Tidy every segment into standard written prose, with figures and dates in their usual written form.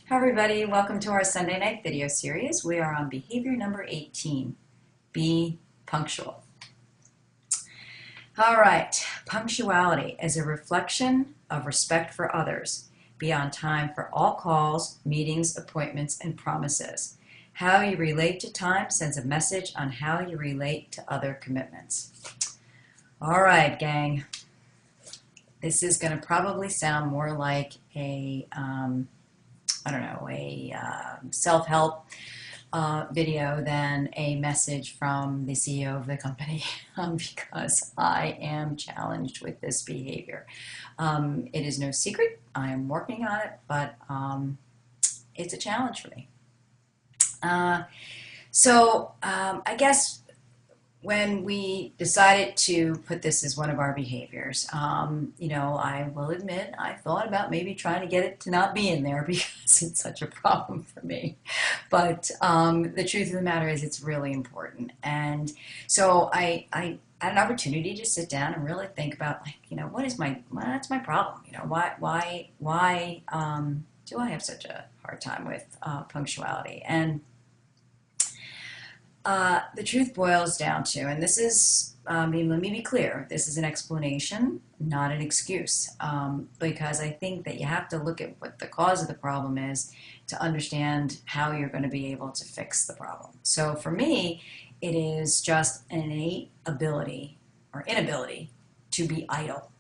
Hi everybody, welcome to our Sunday night video series. We are on behavior number 18, be punctual. All right, punctuality is a reflection of respect for others. Be on time for all calls, meetings, appointments, and promises. How you relate to time sends a message on how you relate to other commitments. All right, gang. This is going to probably sound more like a self-help video than a message from the CEO of the company because I am challenged with this behavior. It is no secret. I am working on it, but it's a challenge for me. I guess when we decided to put this as one of our behaviors, I will admit I thought about maybe trying to get it to not be in there because it's such a problem for me. But the truth of the matter is it's really important. And so I had an opportunity to sit down and really think about, what's my problem? Why do I have such a hard time with punctuality? And the truth boils down to, and this is, let me be clear, this is an explanation, not an excuse, because I think that you have to look at what the cause of the problem is to understand how you're going to be able to fix the problem. So for me, it is just an innate ability or inability to be idle.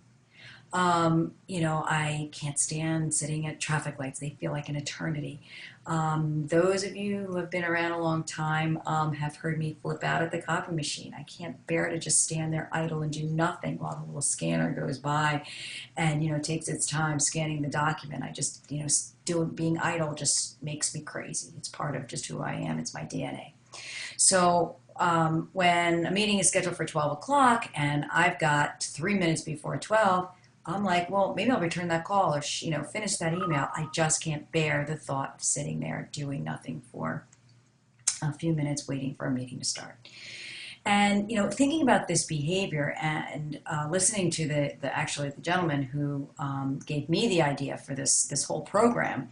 I can't stand sitting at traffic lights. They feel like an eternity. Those of you who have been around a long time have heard me flip out at the copy machine. I can't bear to just stand there idle and do nothing while the little scanner goes by and, takes its time scanning the document. I just, being idle just makes me crazy. It's part of just who I am. It's my DNA. So when a meeting is scheduled for 12 o'clock and I've got 3 minutes before 12, I'm like, well, maybe I'll return that call or, finish that email. I just can't bear the thought of sitting there doing nothing for a few minutes waiting for a meeting to start. And, thinking about this behavior and listening to the gentleman who gave me the idea for this whole program,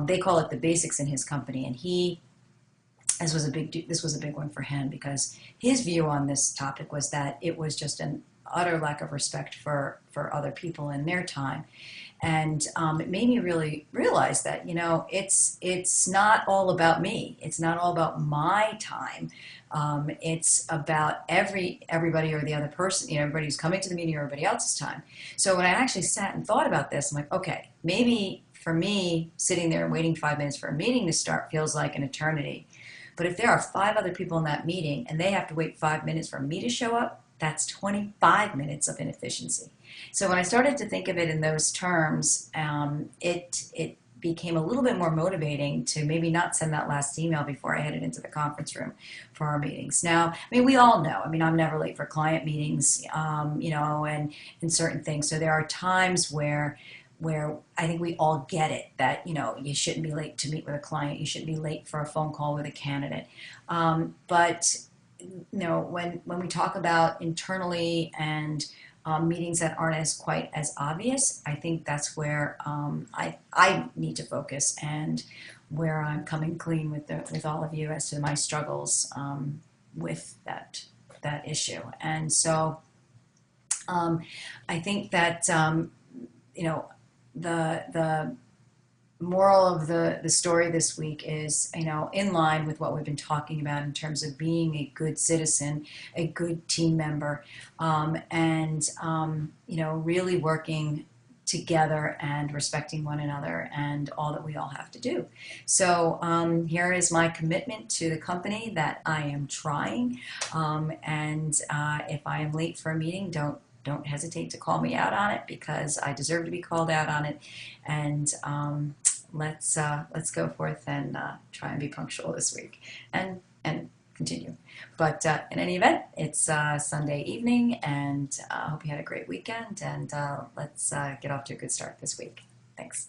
they call it the basics in his company. And this was a big one for him because his view on this topic was that it was just an utter lack of respect for other people and their time. And it made me really realize that, it's not all about me. It's not all about my time. It's about everybody or the other person, everybody who's coming to the meeting or everybody else's time. So when I actually sat and thought about this, I'm like, okay, maybe for me, sitting there and waiting 5 minutes for a meeting to start feels like an eternity. But if there are 5 other people in that meeting and they have to wait 5 minutes for me to show up, that's 25 minutes of inefficiency. So when I started to think of it in those terms, it became a little bit more motivating to maybe not send that last email before I headed into the conference room for our meetings. Now, we all know, I'm never late for client meetings, and certain things. So there are times where I think we all get it that, you shouldn't be late to meet with a client. You shouldn't be late for a phone call with a candidate. But when we talk about internally and meetings that aren't quite as obvious, I think that's where I need to focus and where I'm coming clean with all of you as to my struggles with that issue. And so I think that the moral of the story this week is, in line with what we've been talking about in terms of being a good citizen, a good team member, and really working together and respecting one another and all that we all have to do. So here is my commitment to the company that I am trying, and if I am late for a meeting, don't hesitate to call me out on it because I deserve to be called out on it. And let's go forth and try and be punctual this week and continue. But in any event, it's Sunday evening, and I hope you had a great weekend. And let's get off to a good start this week. Thanks.